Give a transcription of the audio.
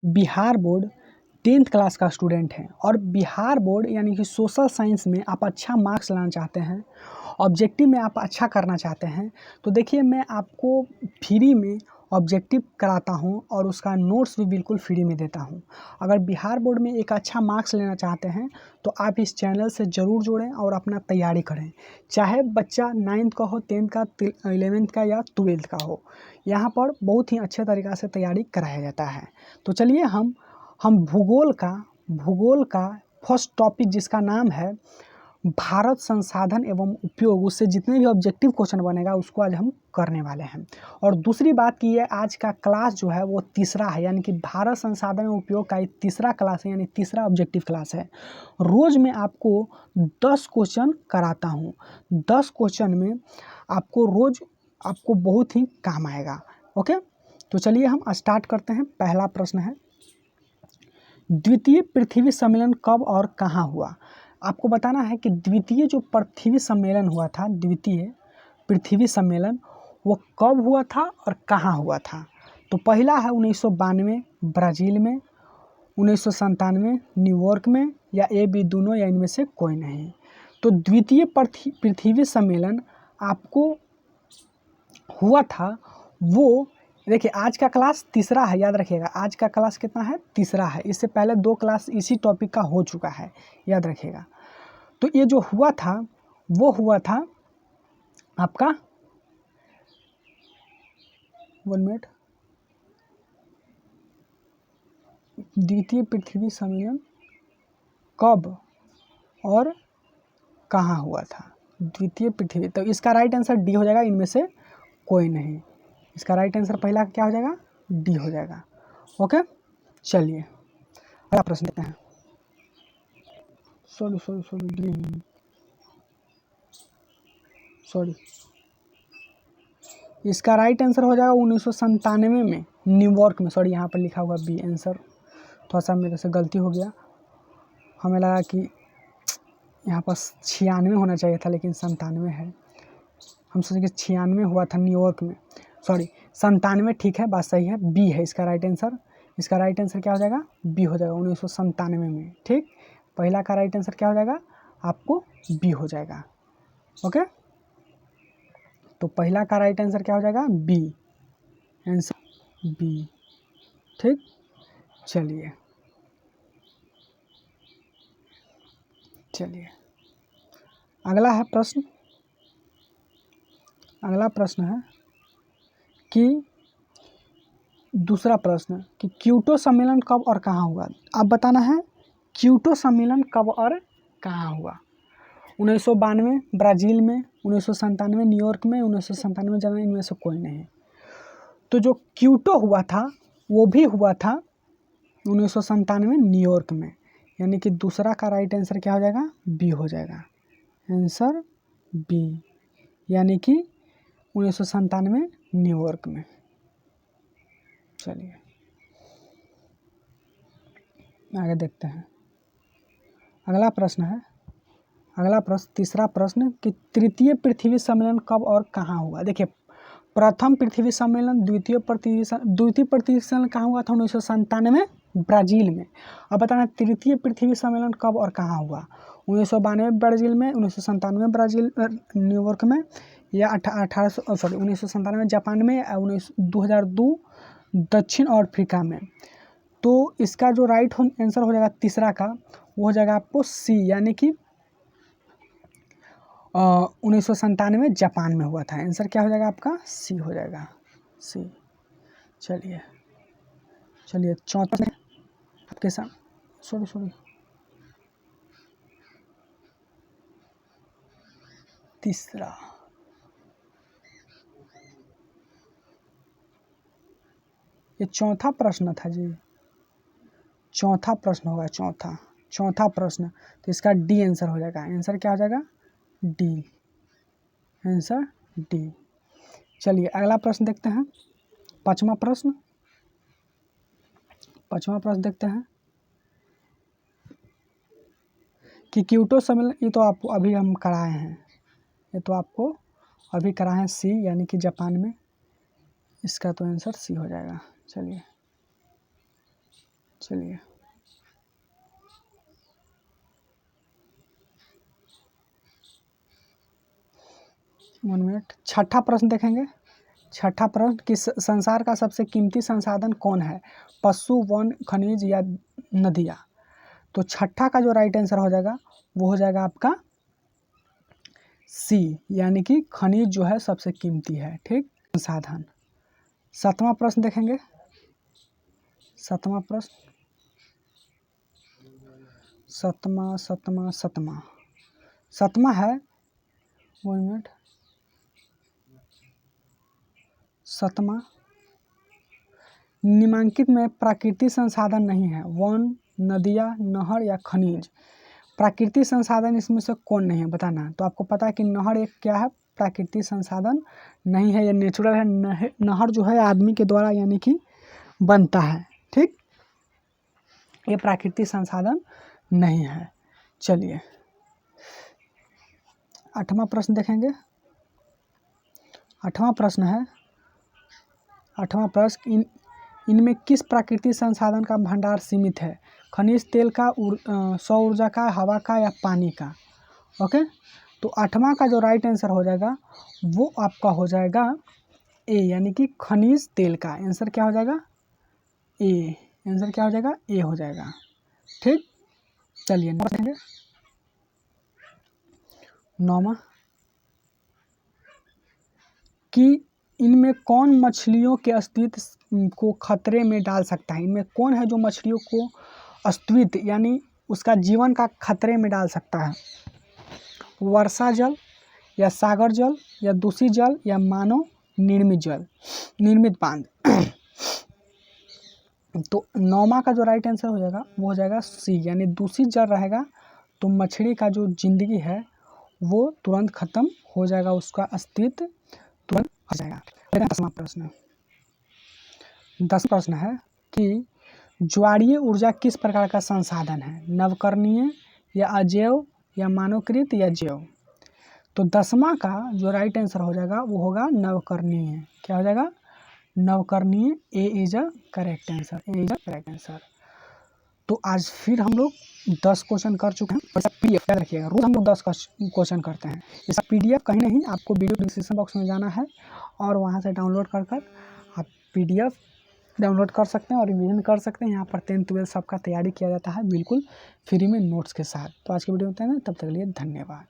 Bihar board 10th class का student है और बिहार बोर्ड यानी कि सोशल साइंस में आप अच्छा मार्क्स लाना चाहते हैं, ऑब्जेक्टिव में आप अच्छा करना चाहते हैं, तो देखिए मैं आपको फ्री में ऑब्जेक्टिव कराता हूं और उसका नोट्स भी बिल्कुल फ्री में देता हूं। अगर बिहार बोर्ड में एक अच्छा मार्क्स लेना चाहते हैं तो आप इस चैनल से ज़रूर जुड़ें और अपना तैयारी करें। चाहे बच्चा 9th का हो, 10th का, 11th का या 12th का हो, यहाँ पर बहुत ही अच्छे तरीक़ा से तैयारी कराया जाता है। तो चलिए हम भूगोल का फर्स्ट टॉपिक जिसका नाम है भारत संसाधन एवं उपयोग, उससे जितने भी ऑब्जेक्टिव क्वेश्चन बनेगा उसको आज हम करने वाले हैं। और दूसरी बात की है, आज का क्लास जो है वो तीसरा है, यानी कि भारत संसाधन एवं उपयोग का एक तीसरा क्लास है, यानी तीसरा ऑब्जेक्टिव क्लास है। रोज़ मैं आपको 10 क्वेश्चन कराता हूँ। 10 क्वेश्चन में आपको रोज़ आपको बहुत ही काम आएगा। ओके, तो चलिए हम स्टार्ट करते हैं। पहला प्रश्न है, द्वितीय पृथ्वी सम्मेलन कब और कहाँ हुआ? आपको बताना है कि द्वितीय जो पृथ्वी सम्मेलन हुआ था, द्वितीय पृथ्वी सम्मेलन, वो कब हुआ था और कहाँ हुआ था। तो पहला है 1992 ब्राज़ील में, 1997 न्यूयॉर्क में, या ए बी दोनों, या इनमें से कोई नहीं। तो द्वितीय पृथ्वी सम्मेलन आपको हुआ था वो, देखिए आज का क्लास तीसरा है, याद रखिएगा। आज का क्लास कितना है? तीसरा है। इससे पहले 2 क्लास इसी टॉपिक का हो चुका है, याद रखिएगा। तो ये जो हुआ था वो हुआ था आपका, 1 मिनट, द्वितीय पृथ्वी सम्मेलन कब और कहाँ हुआ था? द्वितीय पृथ्वी, तो इसका राइट आंसर डी हो जाएगा, इनमें से कोई नहीं। इसका राइट आंसर पहला क्या हो जाएगा? डी हो जाएगा। ओके, चलिए अगला प्रश्न देखते हैं। सॉरी, इसका राइट आंसर हो जाएगा 1997 में न्यूयॉर्क में। सॉरी, यहाँ पर लिखा हुआ बी आंसर, थोड़ा सा मेरे से गलती हो गया। हमें लगा कि यहाँ पर 96 होना चाहिए था, लेकिन 97 है। हम सोचे कि 96 हुआ था न्यूयॉर्क में। सॉरी, 97 ठीक है, बात सही है, बी है इसका राइट आंसर। इसका राइट आंसर क्या हो जाएगा? बी हो जाएगा, 1997 में। ठीक, पहला का राइट आंसर क्या हो जाएगा? आपको बी हो जाएगा। ओके, तो पहला का राइट आंसर क्या हो जाएगा? B, answer B. ठीक, चलिए अगला है प्रश्न। अगला प्रश्न है कि दूसरा प्रश्न कि क्योटो सम्मेलन कब और कहाँ हुआ? आप बताना है क्योटो सम्मेलन कब और कहाँ हुआ। 1992 ब्राज़ील में, 1997 न्यूयॉर्क में, 1997 जर्मनी, इनमें से कोई नहीं। तो जो क्योटो हुआ था वो भी हुआ था 1997 न्यूयॉर्क में, यानी कि दूसरा का राइट आंसर क्या हो जाएगा? बी हो जाएगा, आंसर बी, यानी कि 1997 न्यूयॉर्क में। चलिए आगे देखते हैं। अगला प्रश्न है, अगला प्रश्न, तीसरा प्रश्न कि तृतीय पृथ्वी सम्मेलन कब और कहाँ हुआ? देखिए, प्रथम पृथ्वी सम्मेलन, द्वितीय पृथ्वी सम्मेलन कहाँ हुआ था? 1997 ब्राज़ील में। अब बताना तृतीय पृथ्वी सम्मेलन कब और कहाँ हुआ? 1992 ब्राज़ील में, 1997 ब्राज़ील न्यूयॉर्क में, या 1997 जापान में, 2002 दक्षिण अफ्रीका में। तो इसका जो राइट आंसर हो जाएगा तीसरा का, वो हो जाएगा आपको सी, यानी कि 1997 जापान में हुआ था। आंसर क्या हो जाएगा आपका? सी हो जाएगा, सी। चलिए चौथा आपके साथ, सॉरी तीसरा, ये चौथा प्रश्न था जी, चौथा प्रश्न होगा, चौथा प्रश्न। तो इसका डी आंसर हो जाएगा। आंसर क्या हो जाएगा? D, answer D. चलिए अगला प्रश्न देखते हैं। पांचवा प्रश्न देखते हैं कि क्योटो सम्मेलन, ये तो आपको अभी हम कराए हैं, ये तो आपको अभी कराए हैं, सी, यानी कि जापान में। इसका तो आंसर सी हो जाएगा। चलिए चलिए 1 मिनट। छठा प्रश्न देखेंगे। छठा प्रश्न कि संसार का सबसे कीमती संसाधन कौन है? पशु, वन, खनिज या नदियाँ? तो छठा का जो राइट आंसर हो जाएगा वो हो जाएगा आपका सी, यानी कि खनिज जो है सबसे कीमती है। ठीक, संसाधन। सातवां प्रश्न देखेंगे। सातवां प्रश्न, सतमा है 1 मिनट। सतमा, निम्नलिखित में प्राकृतिक संसाधन नहीं है। वन, नदियाँ, नहर या खनिज? प्राकृतिक संसाधन इसमें से कौन नहीं है बताना। तो आपको पता है कि नहर एक क्या है, प्राकृतिक संसाधन नहीं है, ये नेचुरल है। नहर जो है आदमी के द्वारा यानी कि बनता है। ठीक, ये प्राकृतिक संसाधन नहीं है। चलिए 8वां प्रश्न देखेंगे। 8वां प्रश्न है, 8वां प्रश्न, इनमें किस प्राकृतिक संसाधन का भंडार सीमित है? खनिज तेल का, सौर ऊर्जा का, हवा का या पानी का? ओके, तो 8वां का जो राइट आंसर हो जाएगा वो आपका हो जाएगा ए, यानी कि खनिज तेल का। आंसर क्या हो जाएगा? ए। आंसर क्या हो जाएगा? ए हो जाएगा। ठीक, चलिए 9वां कि इनमें कौन मछलियों के अस्तित्व को खतरे में डाल सकता है? इनमें कौन है जो मछलियों को अस्तित्व यानी उसका जीवन का खतरे में डाल सकता है? वर्षा जल या सागर जल या दूषित जल या मानव निर्मित जल, निर्मित बांध? तो 9वां का जो राइट आंसर हो जाएगा वो हो जाएगा सी, यानी दूषित जल रहेगा तो मछली का जो जिंदगी है वो तुरंत खत्म हो जाएगा, उसका अस्तित्व तुरंत हो जाएगा। 10वां प्रश्न, 10 प्रश्न है कि ज्वारीय ऊर्जा किस प्रकार का संसाधन है? नवकरणीय या अजैव या मानवकृत या जैव? तो 10वां का जो राइट आंसर हो जाएगा वो होगा नवकरणीय। क्या हो जाएगा? नवकरणीय। A is a correct answer, A is a correct answer. तो आज फिर हम लोग 10 क्वेश्चन कर चुके हैं। इसका पीडीएफ याद रखिएगा, रोज हम लोग 10 क्वेश्चन करते हैं। इसका पीडीएफ कहीं नहीं, आपको वीडियो डिस्क्रिप्शन बॉक्स में जाना है और वहां से डाउनलोड कर आप पीडीएफ डाउनलोड कर सकते हैं और रिवीजन कर सकते हैं। यहाँ पर 10th 12th सबका तैयारी किया जाता है बिल्कुल फ्री में नोट्स के साथ। तो आज की वीडियो में इतना, तब तक के लिए धन्यवाद।